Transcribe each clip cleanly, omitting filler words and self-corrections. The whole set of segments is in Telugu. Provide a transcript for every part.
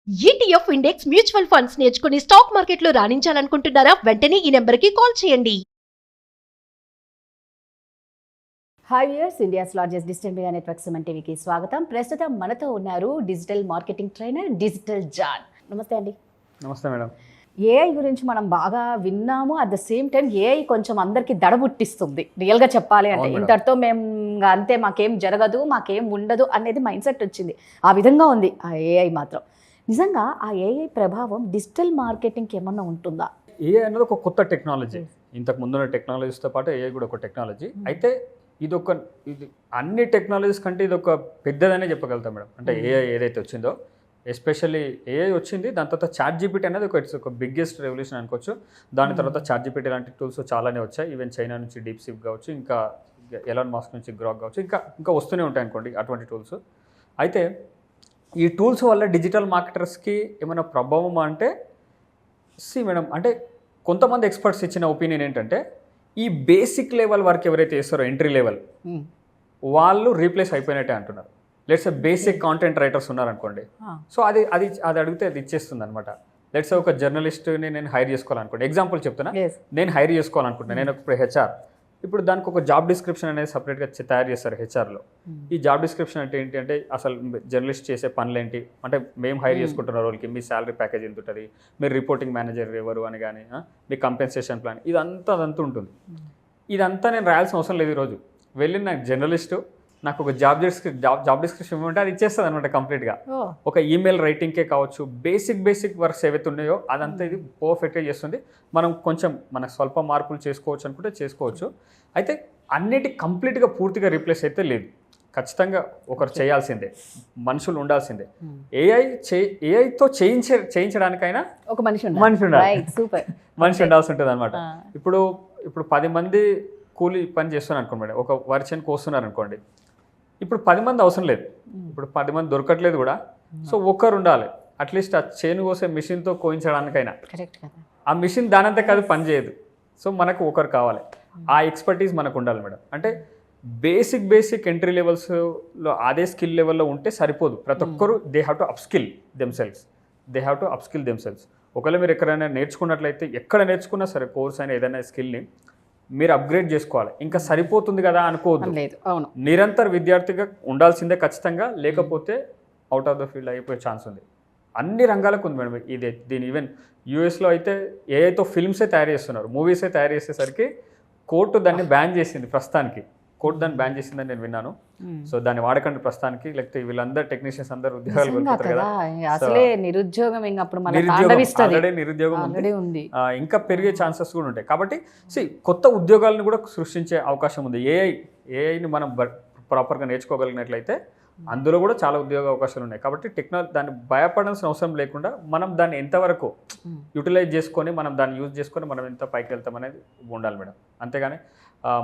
ఈటీఎఫ్ ఇండెక్స్ మ్యూచువల్ ఫండ్స్ నేర్చుకుని స్టాక్ మార్కెట్లో రాణించాలనుకుంటున్నారా? వెంటనే ఈ నెంబర్కి కాల్ చేయండి. Hi viewers, India's largest digital media network Suman టీవీకి స్వాగతం. ప్రస్తుతం మనతో ఉన్నారు digital marketing trainer digital John. నమస్తే అండి. నమస్తే మేడం. ఏఐ గురించి మనం బాగా విన్నాము. At the same time AI కొంచెం అందరికి దడబుట్టిస్తుంది రియల్గా చెప్పాలి అంటే. ఇంతటితో మేము అంతే, మాకేం జరగదు, మాకేం ఉండదు అనేది మైండ్ సెట్ వచ్చింది. ఆ విధంగా ఉంది ఆ ఏఐ మాత్రం. నిజంగా ఆ ఏఐ ప్రభావం డిజిటల్ మార్కెటింగ్కి ఏమన్నా ఉంటుందా? ఏఐ అనేది ఒక కొత్త టెక్నాలజీ. ఇంతకు ముందున్న టెక్నాలజీస్తో పాటు ఏఐ కూడా ఒక టెక్నాలజీ. అయితే ఇది అన్ని టెక్నాలజీస్ కంటే ఇది ఒక పెద్దదనే చెప్పగలుగుతాం మేడం. అంటే ఏఐ ఏదైతే వచ్చిందో, ఎస్పెషల్లీ ఏఐ వచ్చింది, దాని తర్వాత ChatGPT అనేది ఒక బిగ్గెస్ట్ రెవల్యూషన్ అనుకోవచ్చు. దాని తర్వాత ChatGPT లాంటి టూల్స్ చాలానే వచ్చాయి. ఈవెన్ చైనా నుంచి డీప్సీక్ కావచ్చు, ఇంకా ఎలాన్ మాస్క్ నుంచి గ్రాక్ కావచ్చు, ఇంకా వస్తూనే ఉంటాయి అనుకోండి అటువంటి టూల్స్. అయితే ఈ టూల్స్ వల్ల డిజిటల్ మార్కెటర్స్కి ఏమైనా ప్రభావం అంటే మేడం, అంటే కొంతమంది ఎక్స్పర్ట్స్ ఇచ్చిన ఒపీనియన్ ఏంటంటే, ఈ బేసిక్ లెవెల్ వర్క్ ఎవరైతే చేస్తారో ఎంట్రీ లెవెల్, వాళ్ళు రీప్లేస్ అయిపోయినట్టే అంటున్నారు. లెట్స్ బేసిక్ కాంటెంట్ రైటర్స్ ఉన్నారనుకోండి, సో అది అడిగితే అది ఇచ్చేస్తుంది అనమాట. లెట్స్ ఒక జర్నలిస్ట్ని నేను హైర్ చేసుకోవాలనుకోండి, ఎగ్జాంపుల్ చెప్తున్నా, నేను హైర్ చేసుకోవాలనుకుంటున్నాను, నేను ఇప్పుడు హెచ్ఆర్. ఇప్పుడు దానికి ఒక జాబ్ డిస్క్రిప్షన్ అనేది సపరేట్గా తయారు చేస్తారు హెచ్ఆర్లో. ఈ జాబ్ డిస్క్రిప్షన్ అంటే ఏంటి అంటే, అసలు జర్నలిస్ట్ చేసే పనులు ఏంటి, అంటే మేము హైర్ చేసుకుంటున్న రోల్కి మీ శాలరీ ప్యాకేజ్ ఎంత ఉంటుంది, మీరు రిపోర్టింగ్ మేనేజర్ ఎవరు అని కానీ, మీ కంపెన్సేషన్ ప్లాన్, అదంతా ఉంటుంది. ఇదంతా నేను రాయాల్సిన అవసరం లేదు. ఈరోజు వెళ్ళి నాకు జర్నలిస్టు నాకు ఒక జాబ్ డిస్క్రిప్షన్ ఇవ్వమంటే అది ఇచ్చేస్తుంది అనమాట కంప్లీట్గా. ఒక ఈమెయిల్ రైటింగ్కే కావచ్చు, బేసిక్ వర్క్స్ ఏవైతే ఉన్నాయో అదంతా ఇది పర్ఫెక్ట్గా చేస్తుంది. మనం కొంచెం మనకు స్వల్ప మార్పులు చేసుకోవచ్చు అనుకుంటే చేసుకోవచ్చు. అయితే అన్నిటి కంప్లీట్గా పూర్తిగా రీప్లేస్ అయితే లేదు. ఖచ్చితంగా ఒకరు చేయాల్సిందే, మనుషులు ఉండాల్సిందే. ఏఐతో చేయించడానికైనా ఒక మనిషి ఉండాలి, మనిషి ఉండాల్సి ఉంటుంది అనమాట. ఇప్పుడు 10 మంది కూలీ పని చేస్తున్నారు అనుకోండి, ఒక వరిచేను కోస్తున్నారు అనుకోండి, ఇప్పుడు 10 మంది అవసరం లేదు, ఇప్పుడు 10 మంది దొరకట్లేదు కూడా. సో ఒక్కరు ఉండాలి అట్లీస్ట్ ఆ చేను కోసే మిషన్తో కోయించడానికైనా. ఆ మిషన్ దానంతా కాదు, పని చేయదు. సో మనకు ఒకరు కావాలి, ఆ ఎక్స్పర్టీస్ మనకు ఉండాలి మేడం. అంటే బేసిక్ ఎంట్రీ లెవెల్స్లో అదే స్కిల్ లెవెల్లో ఉంటే సరిపోదు. ప్రతి ఒక్కరు they have to upskill themselves. ఒకవేళ మీరు ఎక్కడైనా నేర్చుకున్నట్లయితే, ఎక్కడ నేర్చుకున్నా సరే కోర్స్ అయినా ఏదైనా స్కిల్ని మీరు అప్గ్రేడ్ చేసుకోవాలి. ఇంకా సరిపోతుంది కదా అనుకోవద్దు. నిరంతర విద్యార్థిగా ఉండాల్సిందే ఖచ్చితంగా, లేకపోతే అవుట్ ఆఫ్ ద ఫీల్డ్ అయిపోయే ఛాన్స్ ఉంది. అన్ని రంగాలకు ఉంది మేడం దీని. ఈవెన్ యూఎస్లో అయితే ఏఐతో ఫిల్మ్సే తయారు చేస్తున్నారు, మూవీసే తయారు చేసేసరికి కోర్టు దాన్ని బ్యాన్ చేసింది. ప్రస్తుతానికి కోర్టు దాన్ని బ్యాన్ చేసిందని నేను విన్నాను. సో దాన్ని వాడకండి ప్రస్తుతానికి, లేకపోతే వీళ్ళందరూ టెక్నీషియన్స్ అందరూ ఉద్యోగాలు కోల్పోతారు కదా. నిరుద్యోగం ఉంది, ఇంకా పెరిగే ఛాన్సెస్ కూడా ఉంటాయి. కాబట్టి కొత్త ఉద్యోగాలను కూడా సృష్టించే అవకాశం ఉంది. ఏఐని మనం ప్రాపర్గా నేర్చుకోగలిగినట్లయితే అందులో కూడా చాలా ఉద్యోగ అవకాశాలు ఉన్నాయి. కాబట్టి దాన్ని భయపడాల్సిన అవసరం లేకుండా మనం దాన్ని ఎంతవరకు యూటిలైజ్ చేసుకొని, మనం దాన్ని యూజ్ చేసుకొని మనం ఎంత పైకి వెళ్తాం అనేది ఉండాలి మేడం. అంతేగాని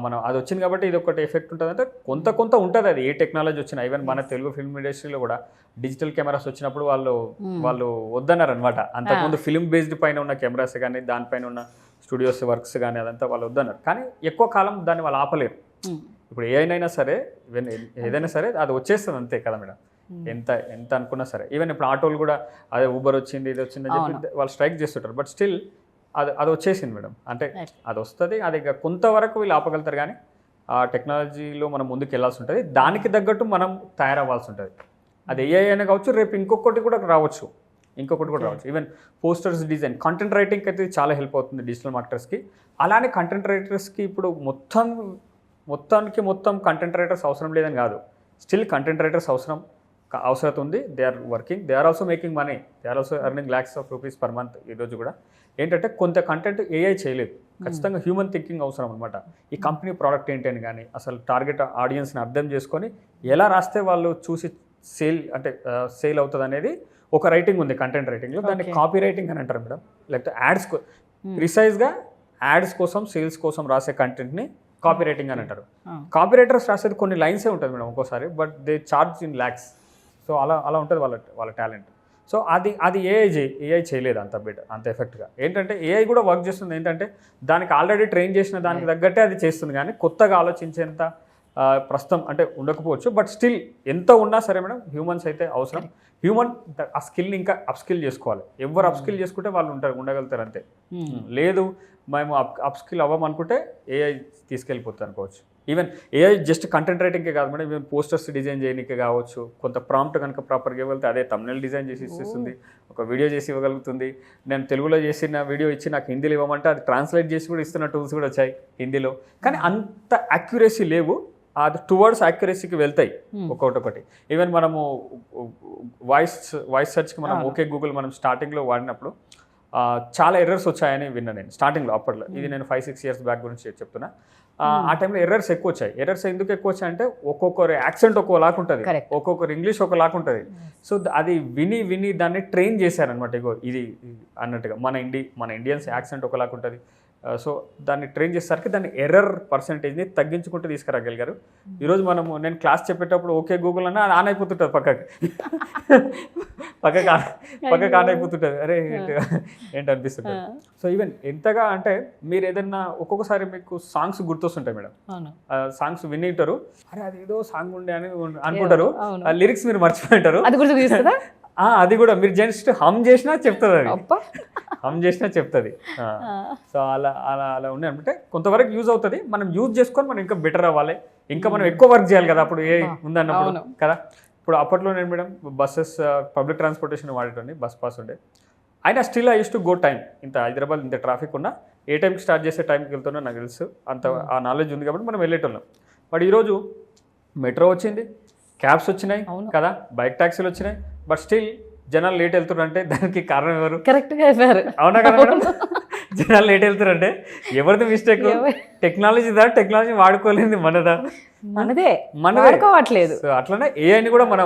మనం అది వచ్చింది కాబట్టి ఇది ఒకటి ఎఫెక్ట్ ఉంటుంది అంటే కొంత ఉంటుంది. అది ఏ టెక్నాలజీ వచ్చినా, ఈవెన్ మన తెలుగు ఫిల్మ్ ఇండస్ట్రీలో కూడా డిజిటల్ కెమెరాస్ వచ్చినప్పుడు వాళ్ళు వద్దన్నారు అనమాట. అంతకుముందు ఫిల్మ్ బేస్డ్ పైన ఉన్న కెమెరాస్ కానీ, దానిపైన ఉన్న స్టూడియోస్ వర్క్స్ కానీ అదంతా వాళ్ళు వద్దన్నారు. కానీ ఎక్కువ కాలం దాన్ని వాళ్ళు ఆపలేరు. ఇప్పుడు ఏదైనా సరే, ఈవెన్ ఏదైనా సరే అది వచ్చేస్తుంది అంతే కదా మేడం. ఎంత అనుకున్నా సరే, ఈవెన్ ఇప్పుడు ఆటోలు కూడా అదే ఊబర్ వచ్చింది, ఇది వచ్చింది అని చెప్పి వాళ్ళు స్ట్రైక్ చేస్తుంటారు. బట్ స్టిల్ అది వచ్చేసింది మేడం. అంటే అది వస్తుంది, అది కొంతవరకు వీళ్ళు ఆపగలుగుతారు. కానీ ఆ టెక్నాలజీలో మనం ముందుకు వెళ్ళాల్సి ఉంటుంది, దానికి తగ్గట్టు మనం తయారవ్వాల్సి ఉంటుంది. అది ఏఐ అయినా కావచ్చు, రేపు ఇంకొకటి కూడా రావచ్చు. ఈవెన్ పోస్టర్స్ డిజైన్, కంటెంట్ రైటింగ్కి అయితే చాలా హెల్ప్ అవుతుంది డిజిటల్ మార్కెటర్స్కి. అలానే కంటెంట్ రైటర్స్కి ఇప్పుడు మొత్తం కంటెంట్ రైటర్స్ అవసరం లేదని కాదు, స్టిల్ కంటెంట్ రైటర్స్ అవసరం ఉంది. They are working, they are also making money, they are also earning lakhs of rupees per month. ఈరోజు కూడా ఏంటంటే కొంత కంటెంట్ ఏఐ చేయలేదు, ఖచ్చితంగా హ్యూమన్ థింకింగ్ అవసరం అనమాట. ఈ కంపెనీ ప్రోడక్ట్ ఏంటి అని కానీ, అసలు టార్గెట్ ఆడియన్స్ని అర్థం చేసుకొని ఎలా రాస్తే వాళ్ళు చూసి సేల్ అవుతుంది అనేది ఒక రైటింగ్ ఉంది కంటెంట్ రైటింగ్లో. దాన్ని కాపీ రైటింగ్ అని అంటారు మేడం. లేకపోతే ప్రిసైజ్గా యాడ్స్ కోసం, సేల్స్ కోసం రాసే కంటెంట్ని కాపీ రైటింగ్ అని అంటారు. కాపీ రైటర్స్ రాసేది కొన్ని లైన్సే ఉంటుంది మేడం ఒక్కోసారి, but they charge in lakhs. So అలా ఉంటుంది వాళ్ళ టాలెంట్. సో అది ఏఐ చేయలేదు అంత ఎఫెక్ట్గా. ఏంటంటే ఏఐ కూడా వర్క్ చేస్తుంది ఏంటంటే, దానికి ఆల్రెడీ ట్రైన్ చేసిన దానికి తగ్గట్టే అది చేస్తుంది. కానీ కొత్తగా ఆలోచించేంత ప్రస్తుతం అంటే ఉండకపోవచ్చు, బట్ స్టిల్ ఎంత ఉన్నా సరే మేడం హ్యూమన్స్ అయితే అవసరం. హ్యూమన్ ఆ స్కిల్ని ఇంకా అప్స్కిల్ చేసుకోవాలి. ఎవరు అప్స్కిల్ చేసుకుంటే వాళ్ళు ఉండగలుగుతారు అంతే. లేదు మేము అప్స్కిల్ అవ్వమనుకుంటే ఏఐ తీసుకెళ్ళిపోతుంది అనుకోవచ్చు. ఈవెన్ ఏఐ జస్ట్ కంటెంట్ రైటింగ్కే కాదు మేడం, ఈవెన్ పోస్టర్స్ డిజైన్ చేయడానికి కావచ్చు. కొంత ప్రాంప్ట్ కనుక ప్రాపర్గా ఇవ్వగలిగితే అదే తమ్నెల్ డిజైన్ చేసి ఇస్తుంది, ఒక వీడియో చేసి ఇవ్వగలుగుతుంది. నేను తెలుగులో చేసిన వీడియో ఇచ్చి నాకు హిందీలో ఇవ్వమంటే అది ట్రాన్స్లేట్ చేసి కూడా ఇస్తున్న టూల్స్ కూడా వచ్చాయి హిందీలో. కానీ అంత యాక్యురసీ లేవు, అది టువర్డ్స్ యాక్యురసీకి వెళ్తాయి ఒక్కొక్కటి. ఈవెన్ మనము వాయిస్ సెర్చ్కి మనం ఓకే గూగుల్ మనం స్టార్టింగ్లో వాడినప్పుడు చాలా ఎర్రర్స్ వచ్చాయని విన్నా నేను స్టార్టింగ్లో. అప్పట్లో ఇది నేను 5-6 years బ్యాక్ గురించి చెప్తున్నా. ఆ టైంలో ఎర్రర్స్ ఎక్కువ వచ్చాయి. ఎర్రర్స్ ఎందుకు ఎక్కువ వచ్చాయి అంటే ఒక్కొక్కరి యాక్సెంట్ ఒక్కోలాగా ఉంటుంది, ఒక్కొక్కరు ఇంగ్లీష్ ఒకలాగా ఉంటుంది. సో అది విని దాన్ని ట్రైన్ చేశారనమాట. ఇగో ఇది అన్నట్టుగా మన ఇండియన్స్ యాక్సెంట్ ఒకలాగా ఉంటుంది. సో దాన్ని ట్రైన్ చేసేసరికి దాన్ని ఎర్రర్ పర్సంటేజ్ని తగ్గించుకుంటూ తీసుకురాగలిగారు. ఈరోజు నేను క్లాస్ చెప్పేటప్పుడు ఓకే గూగుల్ అన్న ఆన్ అయిపోతుంటుంది, పక్కకి ఆన్ అయిపోతుంటుంది. అరే ఏంటి అనిపిస్తుంటుంది. సో ఈవెన్ ఎంతగా అంటే మీరు ఏదన్నా ఒక్కొక్కసారి మీకు సాంగ్స్ గుర్తొస్తుంటాయి మేడం, సాంగ్స్ వినింటారు, అరే అది ఏదో సాంగ్ ఉండే అని అనుకుంటారు, లిరిక్స్ మీరు మర్చిపోయింటారు. అది కూడా మీరు జస్ట్ హమ్ చేసినా చెప్తుంది, అది హమ్ చేసినా చెప్తుంది. సో అలా ఉన్నాయి అంటే కొంతవరకు యూజ్ అవుతుంది. మనం యూజ్ చేసుకొని మనం ఇంకా బెటర్ అవ్వాలి, ఇంకా మనం ఎక్కువ వర్క్ చేయాలి కదా అప్పుడు ఏ ఉందన్నప్పుడు కదా. ఇప్పుడు అప్పట్లో నేను మేడం బస్సెస్ పబ్లిక్ ట్రాన్స్పోర్టేషన్ వాడేటండి, బస్ పాస్ ఉండే. అయినా still I use to go time. ఇంత హైదరాబాద్ ఇంత ట్రాఫిక్ ఉన్నా ఏ టైంకి స్టార్ట్ చేసే టైంకి వెళ్తున్నా నాకు తెలుసు, అంత ఆ నాలెడ్జ్ ఉంది కాబట్టి మనం వెళ్ళేటోళ్ళం. బట్ ఈరోజు మెట్రో వచ్చింది, క్యాబ్స్ వచ్చినాయి కదా, బైక్ ట్యాక్సీలు వచ్చినాయి, బట్ స్టిల్ జనాలు లేట్ వెళ్తున్నారంటే దానికి కారణం ఎవరు? కరెక్ట్గా చెప్పారు. అవునా కదా మేడం? జనాలు లేట్ వెళ్తారంటే ఎవరిది మిస్టేక్? టెక్నాలజీ వాడుకోలేదు మనదే వాడుకోవట్లేదు. సో అట్లనే ఏఐని కూడా మనం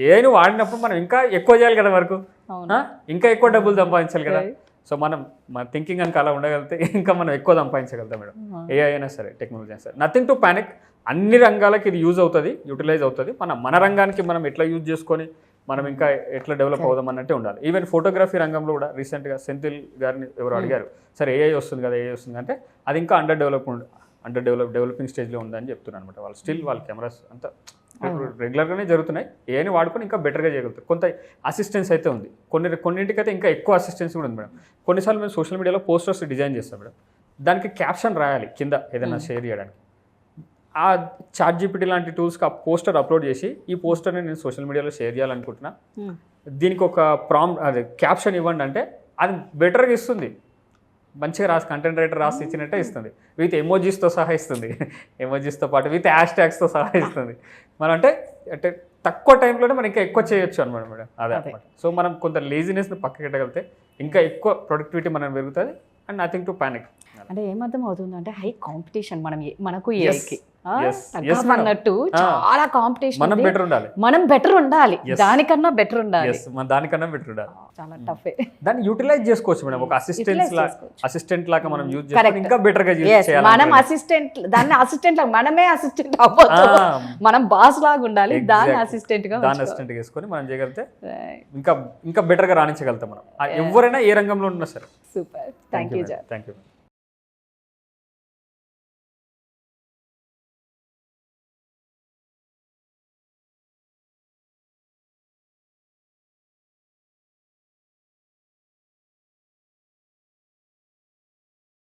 ఏఐని వాడినప్పుడు మనం ఇంకా ఎక్కువ చేయాలి కదా వర్క్, ఇంకా ఎక్కువ డబ్బులు సంపాదించాలి కదా. సో మన థింకింగ్ కనుక అలా ఉండగలిగితే ఇంకా మనం ఎక్కువ సంపాదించగలుగుతాం మేడం. ఏఐ అయినా సరే, టెక్నాలజీ అయినా సరే, నథింగ్ టు పానిక్. అన్ని రంగాలకి ఇది యూజ్ అవుతుంది, యూటిలైజ్ అవుతుంది. మన రంగానికి మనం ఎట్లా యూజ్ చేసుకొని మనం ఇంకా ఎట్లా డెవలప్ అవుదాం అన్నట్టే ఉండాలి. ఈవెన్ ఫోటోగ్రఫీ రంగంలో కూడా రీసెంట్గా సెంథిల్ గారిని ఎవరు అడిగారు, సరే ఏఐ వస్తుంది కదా, ఏఐ వస్తుంది అంటే అది ఇంకా డెవలపింగ్ స్టేజ్లో ఉందని చెప్తున్నాను అనమాట. వాళ్ళు స్టిల్ వాళ్ళ కెమెరాస్ అంతా రెగ్యులర్గానే జరుగుతున్నాయి. ఏఐని వాడుకొని ఇంకా బెటర్గా చేయగలుగుతారు. కొంత అసిస్టెన్స్ అయితే ఉంది, కొన్నింటికైతే ఇంకా ఎక్కువ అసిస్టెన్స్ కూడా ఉంది మేడం. కొన్నిసార్లు మేము సోషల్ మీడియాలో పోస్టర్స్ డిజైన్ చేస్తాం మేడం, దానికి క్యాప్షన్ రాయాలి కింద ఏదైనా షేర్ చేయడానికి. ఆ ChatGPT లాంటి టూల్స్కి ఆ పోస్టర్ అప్లోడ్ చేసి ఈ పోస్టర్ని నేను సోషల్ మీడియాలో షేర్ చేయాలనుకుంటున్నా, దీనికి ఒక అదే క్యాప్షన్ ఇవ్వండి అంటే అది బెటర్గా ఇస్తుంది. మంచిగా కంటెంట్ రైటర్ రాసి ఇచ్చినట్టే ఇస్తుంది, విత్ ఎమోజీస్తో సహా ఇస్తుంది, ఎమోజీస్తో పాటు విత్ హ్యాష్ట్యాగ్స్తో సహా ఇస్తుంది. మనం అంటే తక్కువ టైంలోనే మనం ఇంకా ఎక్కువ చేయొచ్చు అనమాట మేడం. అదే అనమాట. సో మనం కొంత లేజినెస్ని పక్కకి పెట్టగలిగితే ఇంకా ఎక్కువ ప్రొడక్టివిటీ మనం పెరుగుతుంది. And nothing to panic. అంటే ఏమర్థం అవుతుంది అంటే హై కాంపిటీషన్ మనకు ఏఐకి అన్నట్టు చాలా కాంపిటీషన్, మనం బెటర్ ఉండాలి, దానికన్నా బెటర్ ఉండాలి. చాలా టఫ్. దాన్ని యూటిలైజ్ చేసుకోవచ్చు మేడం, ఒక అసిస్టెంట్ లాగా మనం యూజ్ చేసుకొని ఇంకా బెటర్ గా చేయాలి. మనం అసిస్టెంట్ లాగా మనమే అసిస్టెంట్ అవ్వదు, మనం బాస్ లాగా ఉండాలి, దాన్ని అసిస్టెంట్ చేసుకొని మనం చేయగలిగితే ఇంకా బెటర్ గా రాణించగలుగుతాం మనం, ఎవరైనా ఏ రంగంలో ఉన్నా సరే. Super, thank you.